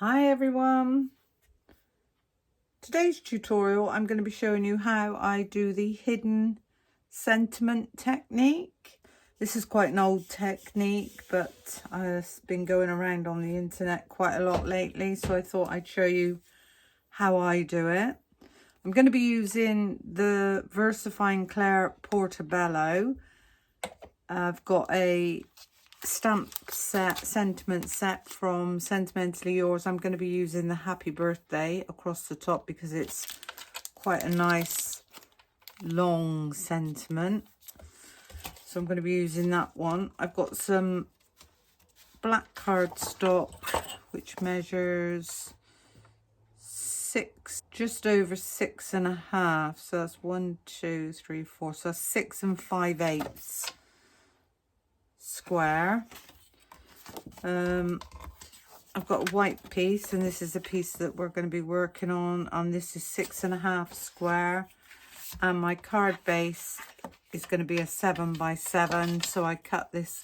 Hi everyone! Today's tutorial I'm going to be showing you how I do the hidden sentiment technique. This is quite an old technique, but I've been going around on the internet quite a lot lately, so I thought I'd show you how I do it. I'm going to be using the VersaFine Claire Portobello. I've got a stamp set, sentiment set from Sentimentally Yours. I'm going to be using the happy birthday across the top because it's quite a nice long sentiment, so I'm going to be using that one. I've got some black cardstock which measures just over 6.5, so that's 1, 2, 3, 4, so that's 6 5/8 square. I've got a white piece, and this is the piece that we're going to be working on, and this is 6.5 square, and my card base is going to be a 7 by 7, so I cut this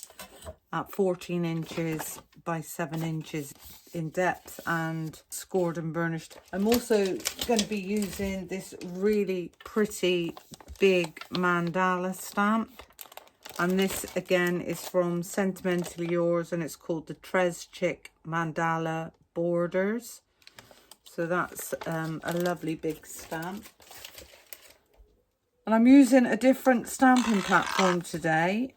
at 14 inches by 7 inches in depth and scored and burnished. I'm also going to be using this really pretty big mandala stamp. And this again is from Sentimentally Yours, and it's called the Chick Mandala Borders. So that's a lovely big stamp. And I'm using a different stamping platform today.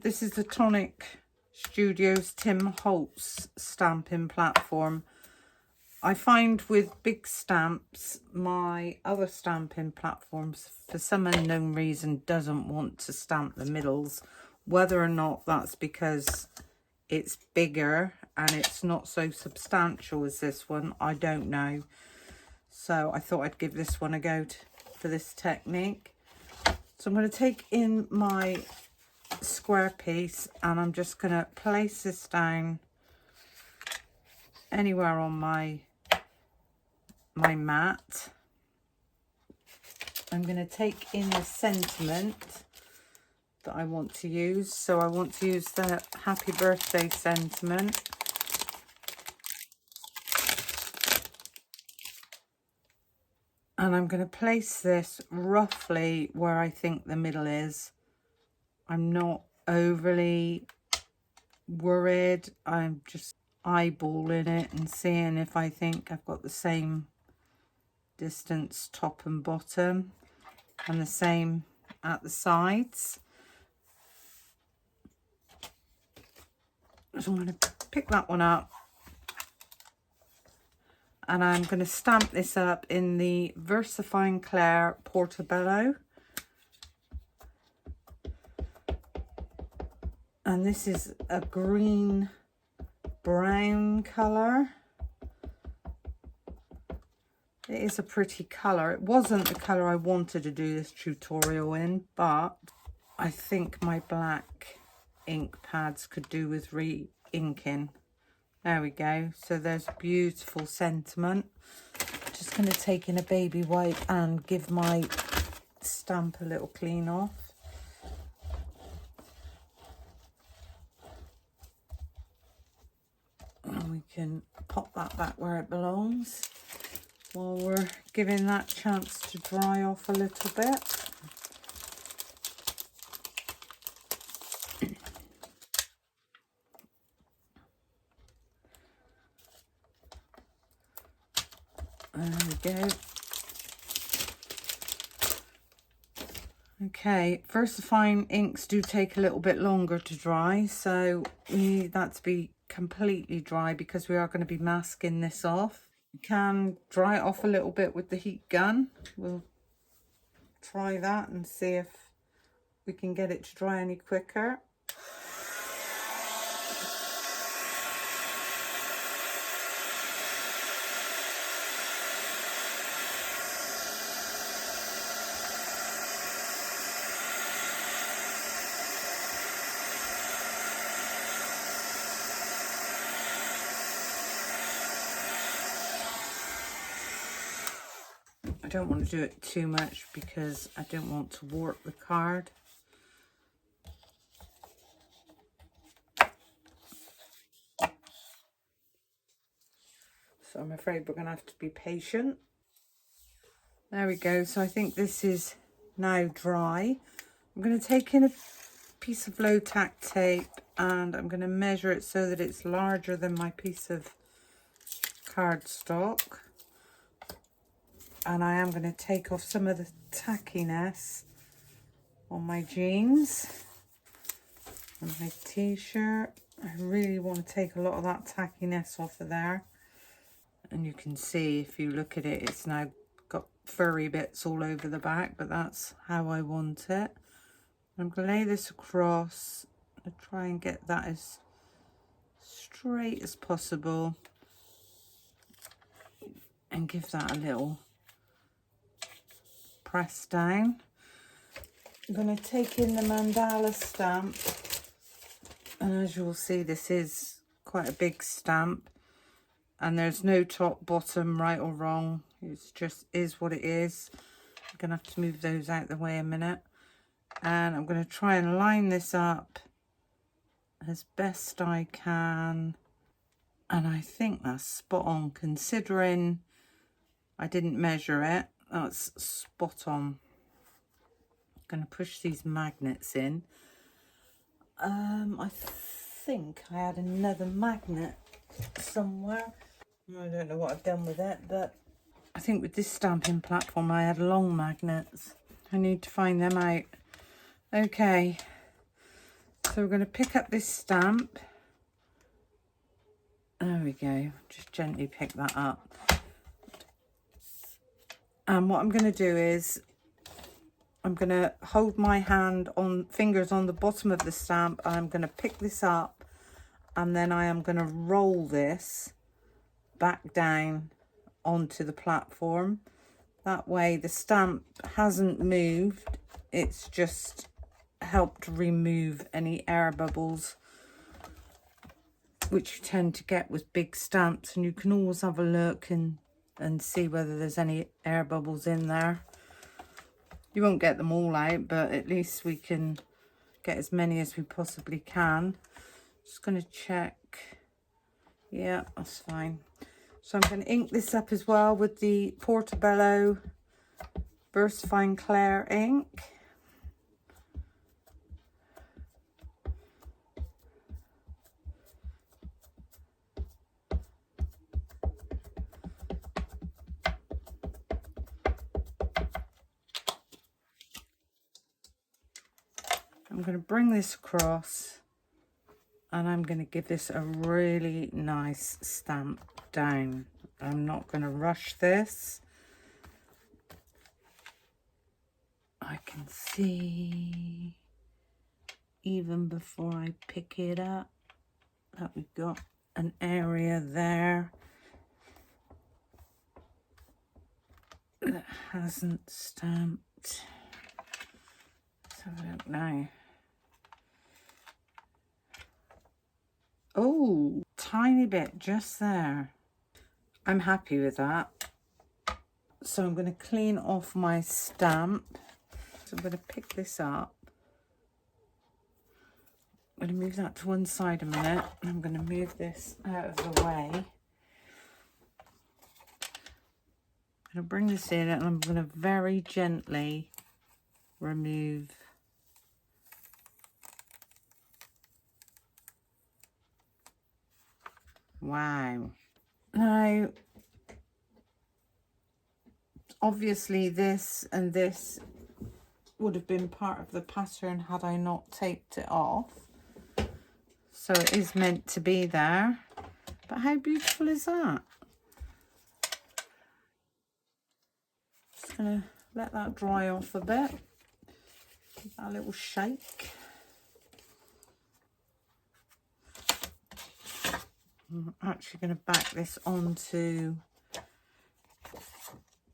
This is the Tonic Studios Tim Holtz stamping platform. I find with big stamps, my other stamping platforms, for some unknown reason, doesn't want to stamp the middles. Whether or not that's because it's bigger and it's not so substantial as this one, I don't know. So I thought I'd give this one a go for this technique. So I'm going to take in my square piece, and I'm just going to place this down anywhere on my mat. I'm going to take in the sentiment that I want to use. So I want to use the happy birthday sentiment. And I'm going to place this roughly where I think the middle is. I'm not overly worried. I'm just eyeballing it and seeing if I think I've got the same distance top and bottom, and the same at the sides. So I'm going to pick that one up, and I'm going to stamp this up in the VersaFine Claire Portobello. And this is a green brown colour. It is a pretty colour. It wasn't the colour I wanted to do this tutorial in, but I think my black ink pads could do with re-inking. There we go. So there's beautiful sentiment. Just going to take in a baby wipe and give my stamp a little clean off. And we can pop that back where it belongs while we're giving that chance to dry off a little bit. There we go. Okay, VersaFine inks do take a little bit longer to dry, so we need that to be completely dry because we are going to be masking this off. You can dry it off a little bit with the heat gun. We'll try that and see if we can get it to dry any quicker. I don't want to do it too much because I don't want to warp the card. So I'm afraid we're going to have to be patient. There we go. So I think this is now dry. I'm going to take in a piece of low tack tape and I'm going to measure it so that it's larger than my piece of cardstock. And I am going to take off some of the tackiness on my jeans and my t-shirt. I really want to take a lot of that tackiness off of there. And you can see if you look at it, it's now got furry bits all over the back, but that's how I want it. I'm going to lay this across and try and get that as straight as possible and give that a little press down. I'm going to take in the mandala stamp, and as you'll see, this is quite a big stamp and there's no top, bottom, right or wrong. It's just is what it is. I'm going to have to move those out the way a minute. And I'm going to try and line this up as best I can. And I think that's spot on, considering I didn't measure it. That's spot on. I'm going to push these magnets in. I think I had another magnet somewhere. I don't know what I've done with it, but I think with this stamping platform I had long magnets. I need to find them out. Okay, so we're going to pick up this stamp. There we go, just gently pick that up. And what I'm going to do is I'm going to hold my fingers on the bottom of the stamp. I'm going to pick this up and then I am going to roll this back down onto the platform. That way the stamp hasn't moved, it's just helped remove any air bubbles which you tend to get with big stamps, and you can always have a look and see whether there's any air bubbles in there. You won't get them all out, but at least we can get as many as we possibly can. Just going to check. Yeah, that's fine. So I'm going to ink this up as well with the Portobello Burst Fine Clair ink. I'm going to bring this across and I'm going to give this a really nice stamp down. I'm not going to rush this. I can see even before I pick it up that we've got an area there that hasn't stamped. Let's have a look now. Oh, tiny bit just there. I'm happy with that. So I'm going to clean off my stamp. So I'm going to pick this up. I'm going to move that to one side a minute. I'm going to move this out of the way. I'm going to bring this in and I'm going to very gently remove . Wow. Now, obviously this and this would have been part of the pattern had I not taped it off. So it is meant to be there. But how beautiful is that? Just going to let that dry off a bit. Give that a little shake. I'm actually going to back this onto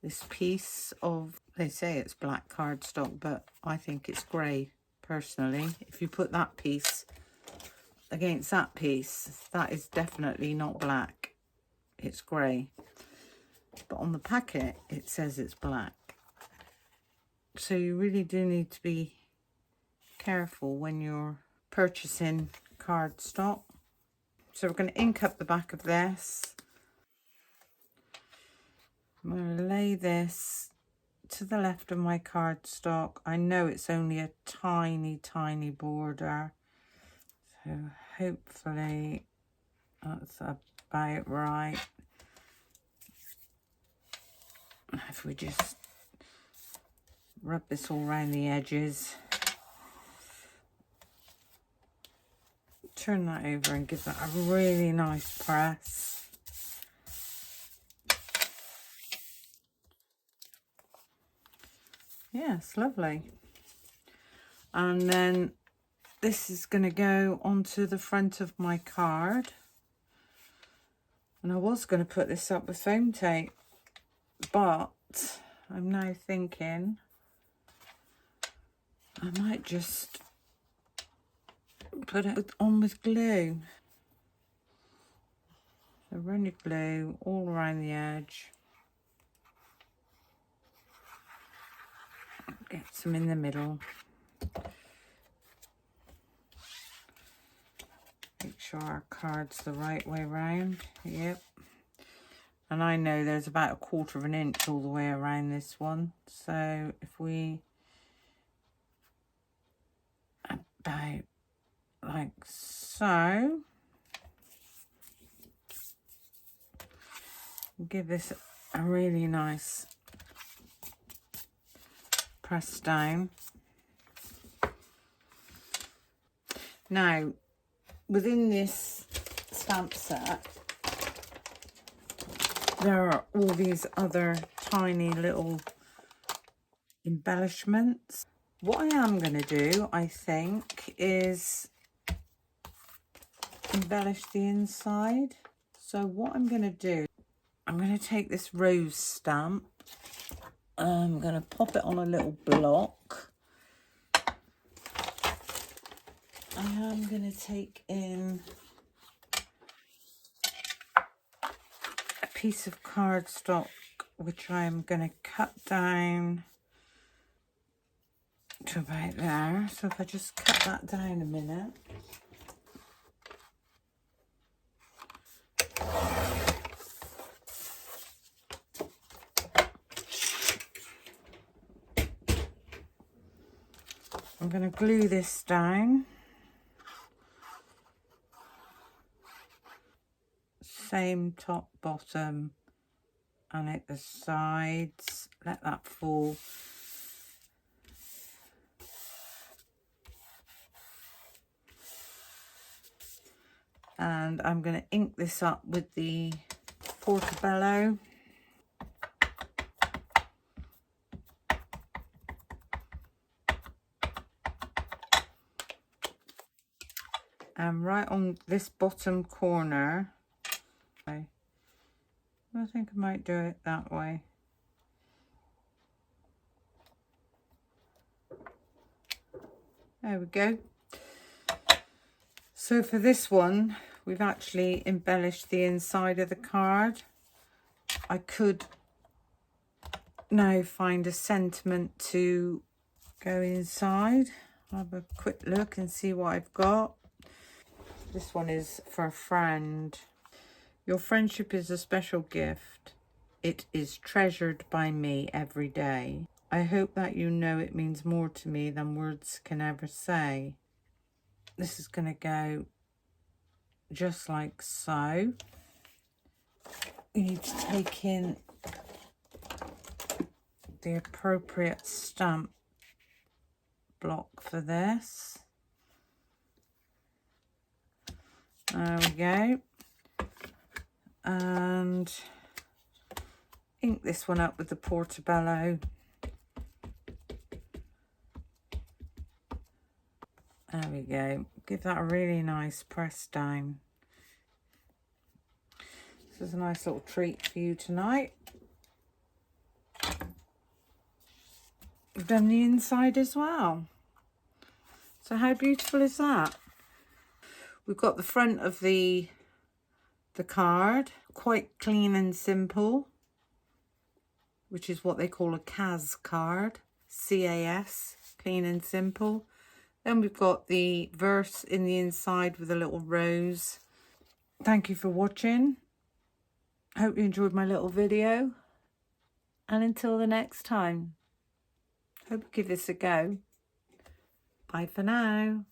this piece of, they say it's black cardstock, but I think it's grey personally. If you put that piece against that piece, that is definitely not black, it's grey. But on the packet it says it's black. So you really do need to be careful when you're purchasing cardstock. So we're going to ink up the back of this. I'm going to lay this to the left of my cardstock. I know it's only a tiny border, so hopefully that's about right. If we just rub this all around the edges, turn that over and give that a really nice press. Yes, lovely. And then this is going to go onto the front of my card. And I was going to put this up with foam tape, but I'm now thinking I might just put it on with glue. So run your glue all around the edge. Get some in the middle. Make sure our card's the right way around. Yep. And I know there's about 1/4 of an inch all the way around this one. So if we about like so, give this a really nice press down. Now, within this stamp set, there are all these other tiny little embellishments. What I am going to do, I think, is embellish the inside. So what I'm going to do, I'm going to take this rose stamp. I'm going to pop it on a little block. I am going to take in a piece of cardstock, which I'm going to cut down to about there. So if I just cut that down a minute. I'm going to glue this down. Same top, bottom, and at the sides. Let that fall. And I'm going to ink this up with the Portobello. And right on this bottom corner, I think I might do it that way. There we go. So for this one, we've actually embellished the inside of the card. I could now find a sentiment to go inside. I'll have a quick look and see what I've got. This one is for a friend. Your friendship is a special gift. It is treasured by me every day. I hope that you know it means more to me than words can ever say. This is going to go just like so. You need to take in the appropriate stamp block for this. There we go. And ink this one up with the Portobello. There we go. Give that a really nice press down. This is a nice little treat for you tonight. We've done the inside as well. So how beautiful is that? We've got the front of the card, quite clean and simple, which is what they call a CAS card, C-A-S, clean and simple. Then we've got the verse in the inside with a little rose. Thank you for watching. Hope you enjoyed my little video. And until the next time, hope you give this a go. Bye for now.